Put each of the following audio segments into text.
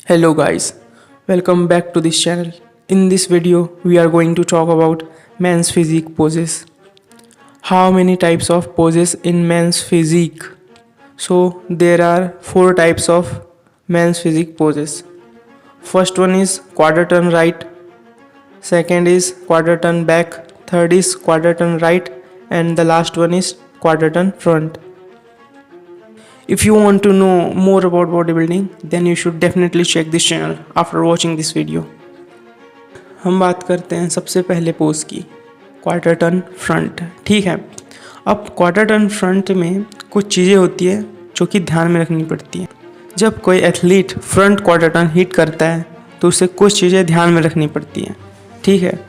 Hello guys, welcome back to this channel. In this video, we are going to talk about men's physique poses. How many types of poses in men's physique? So there are four types of men's physique poses. First one is quarter turn right, second is quarter turn back, third is quarter turn right, and the last one is quarter turn front. If you want to know more about bodybuilding, then you should definitely check this channel after watching this video. हम बात करते हैं सबसे पहले pose की, quarter turn front. ठीक है, अब क्वार्टर टर्न फ्रंट में कुछ चीज़ें होती है जो कि ध्यान में रखनी पड़ती है। जब कोई athlete front quarter turn hit करता है तो उसे कुछ चीज़ें ध्यान में रखनी पड़ती हैं। ठीक है,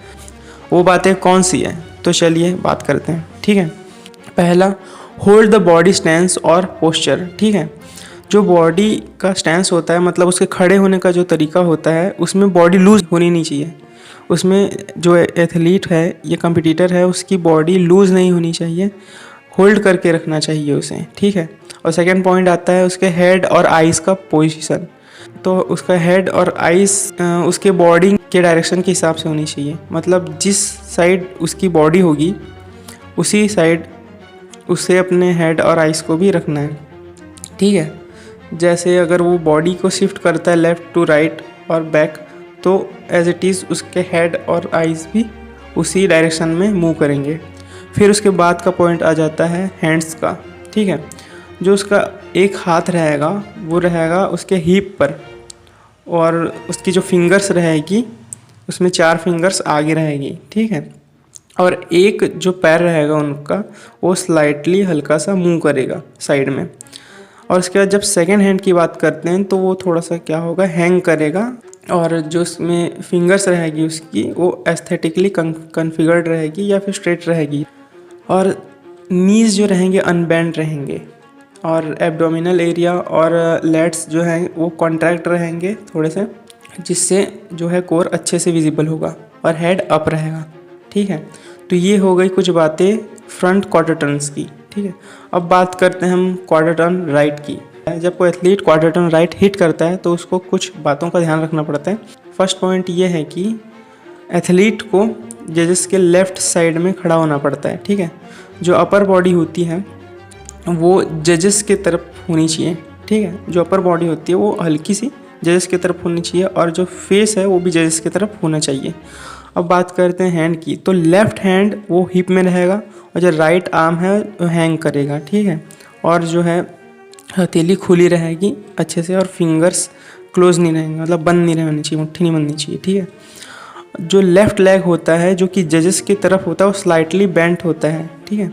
वो बातें कौन सी है, तो चलिए बात करते हैं। ठीक है, पहला, होल्ड द बॉडी स्टैंस और पोस्चर। ठीक है, जो बॉडी का स्टैंस होता है मतलब उसके खड़े होने का जो तरीका होता है उसमें बॉडी लूज होनी नहीं चाहिए। उसमें जो एथलीट है या कंपटीटर है उसकी बॉडी लूज नहीं होनी चाहिए, होल्ड करके रखना चाहिए उसे। ठीक है, और सेकंड पॉइंट आता है उसके हेड और आइज़ का पोजीशन। तो उसका हेड और आइज़ उसके बॉडी के डायरेक्शन के हिसाब से होनी चाहिए, मतलब जिस साइड उसकी बॉडी होगी उसी साइड उसे अपने हेड और आइज़ को भी रखना है। ठीक है, जैसे अगर वो बॉडी को शिफ्ट करता है लेफ़्ट टू राइट और बैक, तो एज इट इज़ उसके हेड और आइज़ भी उसी डायरेक्शन में मूव करेंगे। फिर उसके बाद का पॉइंट आ जाता है हैंड्स का। ठीक है, जो उसका एक हाथ रहेगा वो रहेगा उसके हिप पर, और उसकी जो फिंगर्स रहेगी उसमें 4 फिंगर्स आगे रहेगी। ठीक है, और एक जो पैर रहेगा उनका वो स्लाइटली हल्का सा मूव करेगा साइड में। और उसके बाद जब सेकेंड हैंड की बात करते हैं तो वो थोड़ा सा क्या होगा, हैंग करेगा, और जो उसमें फिंगर्स रहेगी उसकी वो एस्थेटिकली कन्फिगर्ड रहेगी या फिर स्ट्रेट रहेगी, और नीज जो रहेंगे अनबेंड रहेंगे, और एब्डोमिनल एरिया और लेट्स जो हैं वो कॉन्ट्रैक्ट रहेंगे थोड़े से, जिससे जो है कोर अच्छे से विजिबल होगा, और हेड अप रहेगा। ठीक है, तो ये हो गई कुछ बातें फ्रंट क्वार्टर टर्न्स की। ठीक है, अब बात करते हैं हम क्वार्टर टर्न राइट की। जब कोई athlete quarter turn right hit करता है तो उसको कुछ बातों का ध्यान रखना पड़ता है। फर्स्ट पॉइंट ये है कि एथलीट को जजेस के लेफ़्ट साइड में खड़ा होना पड़ता है। ठीक है, जो अपर बॉडी होती है वो जजेस के तरफ होनी चाहिए। ठीक है, जो अपर बॉडी होती है वो हल्की सी जजेस की तरफ होनी चाहिए, और जो फेस है वो भी जजेस की तरफ होना चाहिए। अब बात करते हैं हैंड की, तो लेफ़्ट हैंड वो हिप में रहेगा और जो राइट आर्म है वो हैंग करेगा। ठीक है, और जो है हथेली खुली रहेगी अच्छे से, और फिंगर्स क्लोज नहीं रहेंगे, मतलब बंद नहीं रहनी चाहिए, मुट्ठी नहीं बननी चाहिए। ठीक है, जो लेफ़्ट लेग होता है जो कि जजेस की तरफ होता है वो स्लाइटली बेंट होता है। ठीक है,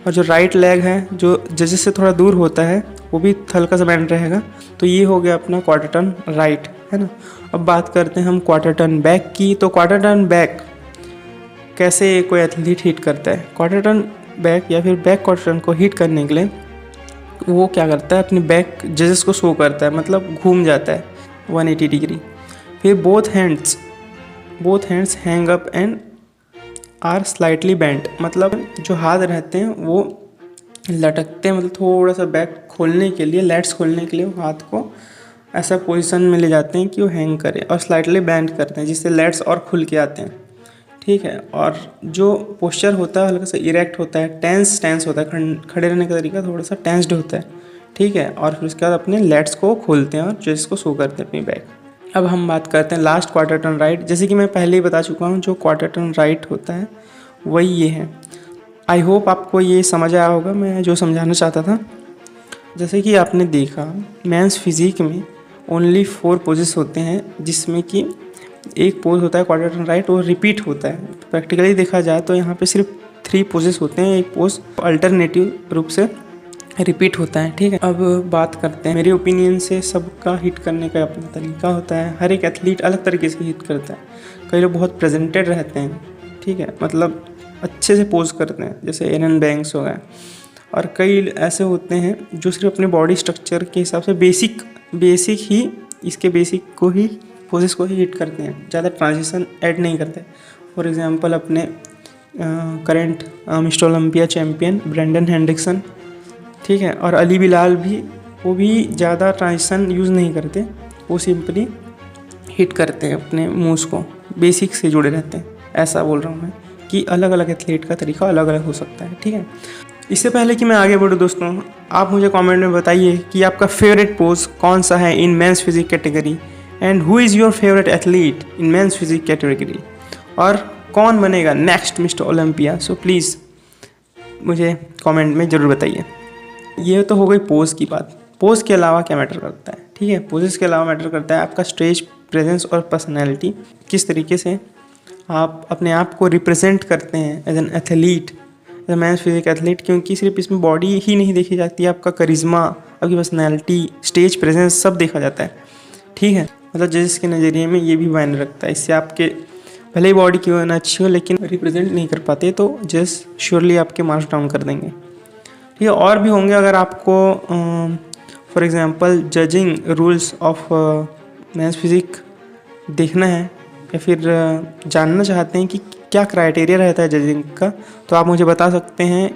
और जो राइट लेग है जो जजेस से थोड़ा दूर होता है वो भी हल्का सा बेंट रहेगा। तो ये हो गया अपना क्वार्टर टर्न राइट, है ना। अब बात करते हैं हम क्वार्टर टर्न बैक की। तो क्वार्टर टर्न बैक कैसे कोई एथलीट हिट करता है, क्वार्टर टर्न बैक या फिर बैक क्वार्टर टर्न को हिट करने के लिए वो क्या करता है, अपने बैक जजेस को शो करता है, मतलब घूम जाता है 180 डिग्री। फिर both hands hang up and are slightly bent, मतलब जो हाथ रहते हैं वो लटकते हैं, मतलब थोड़ा सा बैक खोलने के लिए, लेट्स खोलने के लिए वो हाथ को ऐसा पोजीशन में ले जाते हैं कि वो हैंग करे, और स्लाइटली बेंड करते हैं जिससे लेट्स और खुल के आते हैं। ठीक है, और जो पोस्चर होता है हल्का सा इरेक्ट होता है, टेंस होता है, खड़े रहने का तरीका थोड़ा सा टेंस्ड होता है। ठीक है, और फिर उसके बाद अपने लेट्स को खोलते हैं और चेस्ट को शो करते हैं अपनी बैक। अब हम बात करते हैं लास्ट क्वार्टर टर्न राइट। जैसे कि मैं पहले ही बता चुका हूँ, जो क्वार्टर टर्न राइट होता है वही ये है। आई होप आपको ये समझ आया होगा मैं जो समझाना चाहता था। जैसे कि आपने देखा मेंस फिजिक में ओनली 4 पोजेस होते हैं, जिसमें कि एक पोज होता है क्वार्टर टर्न राइट, वो रिपीट होता है। प्रैक्टिकली देखा जाए तो यहाँ पे सिर्फ 3 पोजेस होते हैं, एक पोज अल्टरनेटिव रूप से रिपीट होता है। ठीक है, अब बात करते हैं, मेरे ओपिनियन से सबका हिट करने का अपना तरीका होता है, हर एक एथलीट अलग तरीके से हिट करता है। कई लोग बहुत प्रेजेंटेड रहते हैं, ठीक है, मतलब अच्छे से पोज करते हैं, जैसे एरन बैंक्स हो गए, और कई ऐसे होते हैं जो सिर्फ अपने बॉडी स्ट्रक्चर के हिसाब से बेसिक ही इसके बेसिक को ही पोजेस को ही हिट करते हैं, ज़्यादा ट्रांजिशन ऐड नहीं करते। फॉर एग्जांपल अपने current Mr Olympia champion Brandon Hendrickson, ठीक है, और अली बिलाल भी, वो भी ज़्यादा ट्रांजिशन यूज़ नहीं करते, वो सिंपली हिट करते हैं अपने मूव्स को, बेसिक से जुड़े रहते हैं। ऐसा बोल रहा हूँ मैं कि अलग अलग एथलीट का तरीका अलग अलग हो सकता है, ठीक है। इससे पहले कि मैं आगे बढ़ूँ दोस्तों, आप मुझे कमेंट में बताइए कि आपका फेवरेट पोज कौन सा है in men's physique category, and who is your favourite athlete in men's physique category, और कौन बनेगा next Mr Olympia. So please मुझे कमेंट में ज़रूर बताइए। ये तो हो गई पोज की बात। पोज के अलावा क्या मैटर करता है, ठीक है। पोजेस के अलावा मैटर करता है आपका स्टेज प्रेजेंस और पर्सनैलिटी, किस तरीके से आप अपने आप को रिप्रेजेंट करते हैं as an athlete, as a men's physique athlete. क्योंकि सिर्फ इसमें बॉडी ही नहीं देखी जाती है, आपका करिश्मा, आपकी पर्सनैलिटी, स्टेज प्रेजेंस सब देखा जाता है, ठीक है। मतलब जजेस के नज़रिए में ये भी मायने रखता है। इससे आपके भले ही बॉडी क्यों ना अच्छी हो, लेकिन रिप्रेजेंट नहीं कर पाते तो जज श्योरली आपके मार्क्स डाउन कर देंगे, ठीक है। और भी होंगे। अगर आपको for example judging rules of men's physique देखना है या फिर जानना चाहते हैं कि क्या क्राइटेरिया रहता है जजिंग का, तो आप मुझे बता सकते हैं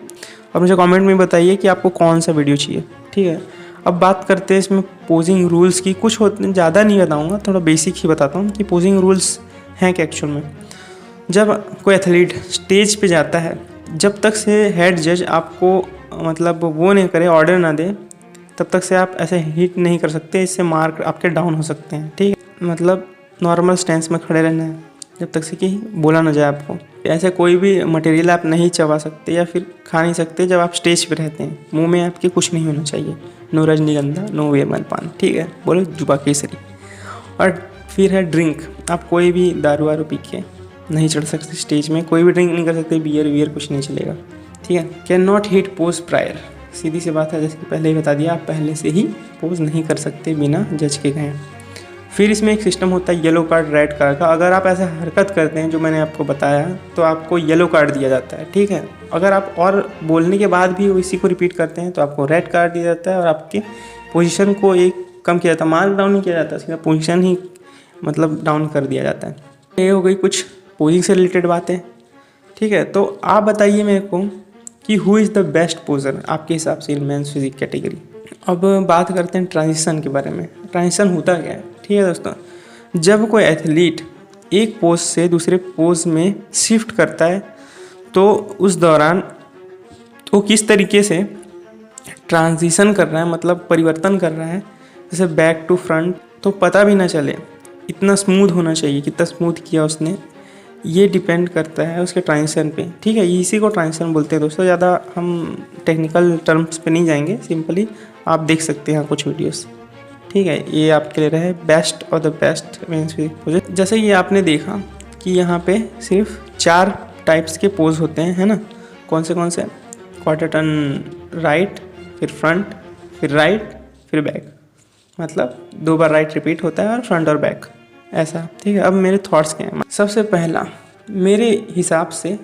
और मुझे कमेंट में बताइए कि आपको कौन सा वीडियो चाहिए, ठीक है। अब बात करते हैं इसमें पोजिंग रूल्स की। कुछ होते, ज़्यादा नहीं बताऊंगा, थोड़ा बेसिक ही बताता हूँ कि पोजिंग रूल्स हैं क्या एक्चुअल में। जब कोई एथलीट स्टेज पे जाता है, जब तक से हेड जज आपको मतलब वो नहीं करे, ऑर्डर ना दे, तब तक से आप ऐसे हिट नहीं कर सकते। इससे मार्क आपके डाउन हो सकते हैं, ठीक है। मतलब नॉर्मल स्टैंस में खड़े रहना है जब तक से कि बोला ना जाए आपको। ऐसे कोई भी मटेरियल आप नहीं चबा सकते या फिर खा नहीं सकते जब आप स्टेज पे रहते हैं। मुंह में आपके कुछ नहीं होना चाहिए, नो रजनीगंधा, नो वेमन पान, ठीक है। बोलो जुबा केसरी। और फिर है ड्रिंक। आप कोई भी दारू वारू पी के नहीं चढ़ सकते स्टेज में, कोई भी ड्रिंक नहीं कर सकते, बियर वियर कुछ नहीं चलेगा, ठीक है। Can not hit pose prior. सीधी सी बात है, जैसे कि पहले ही बता दिया, आप पहले से ही पोज नहीं कर सकते बिना जज के गए। फिर इसमें एक सिस्टम होता है येलो कार्ड, रेड कार्ड का। अगर आप ऐसा हरकत करते हैं जो मैंने आपको बताया, तो आपको येलो कार्ड दिया जाता है, ठीक है। अगर आप और बोलने के बाद भी इसी को रिपीट करते हैं तो आपको रेड कार्ड दिया जाता है और आपके पोजीशन को एक कम किया जाता है, मार्क डाउन नहीं किया जाता, सीधा पोजीशन ही मतलब डाउन कर दिया जाता है। ये हो गई कुछ पोजिंग से रिलेटेड बातें, ठीक है। तो आप बताइए मेरे को कि हु इज़ द बेस्ट पोजर आपके हिसाब से इन मेंस फिजिक कैटेगरी। अब बात करते हैं ट्रांजिशन के बारे में। ट्रांजिशन होता क्या है, ठीक है दोस्तों। जब कोई एथलीट एक पोज से दूसरे पोज में शिफ्ट करता है तो उस दौरान वो किस तरीके से ट्रांजिशन कर रहा है, मतलब परिवर्तन कर रहा है, जैसे बैक टू फ्रंट, तो पता भी ना चले। इतना स्मूथ होना चाहिए, कितना स्मूथ किया उसने, ये डिपेंड करता है उसके ट्रांजिशन पे, ठीक है। इसी को ट्रांजिशन बोलते हैं दोस्तों। ज़्यादा हम टेक्निकल टर्म्स पे नहीं जाएंगे, सिंपली आप देख सकते हैं कुछ वीडियोस, ठीक है। ये आपके लिए रहे बेस्ट और the best men's physique pose. जैसे ये आपने देखा कि यहाँ पे सिर्फ 4 टाइप्स के पोज होते हैं, है ना। कौन से क्वार्टर टर्न राइट, फिर फ्रंट, फिर राइट, फिर बैक। मतलब 2 बार राइट रिपीट होता है और फ्रंट और बैक, ऐसा, ठीक है। अब मेरे थॉट्स क्या हैं। सबसे पहला, मेरे हिसाब से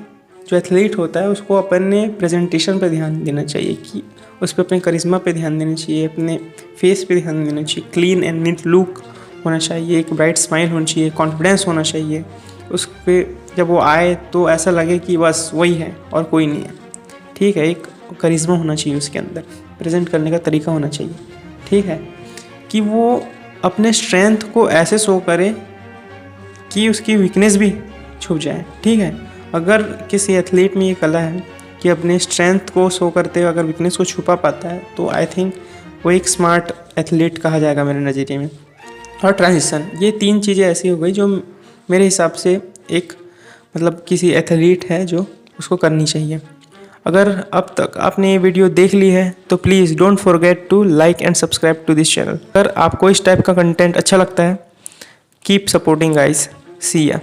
जो एथलीट होता है उसको अपने प्रेजेंटेशन पे ध्यान देना चाहिए, कि उस पर अपने करिश्मा पे ध्यान देना चाहिए, अपने फेस पे ध्यान देना चाहिए। क्लीन एंड नीट लुक होना चाहिए, एक ब्राइट स्माइल होनी चाहिए, कॉन्फिडेंस होना चाहिए। उस पर जब वो आए तो ऐसा लगे कि बस वही है और कोई नहीं है, ठीक है। एक करिश्मा होना चाहिए उसके अंदर, प्रेजेंट करने का तरीका होना चाहिए, ठीक है। कि वो अपने स्ट्रेंथ को ऐसे शो करे कि उसकी वीकनेस भी छुप जाए, ठीक है। अगर किसी एथलीट में ये कला है कि अपने स्ट्रेंथ को शो करते हुए अगर वीकनेस को छुपा पाता है, तो आई थिंक वो एक स्मार्ट एथलीट कहा जाएगा मेरे नज़रिए में। और ट्रांजिशन, ये 3 चीज़ें ऐसी हो गई जो मेरे हिसाब से एक मतलब किसी एथलीट है जो उसको करनी चाहिए। अगर अब तक आपने ये वीडियो देख ली है तो please don't forget to like and subscribe to this channel. अगर आपको इस टाइप का कंटेंट अच्छा लगता है, कीप सपोर्टिंग गाइस, सी या।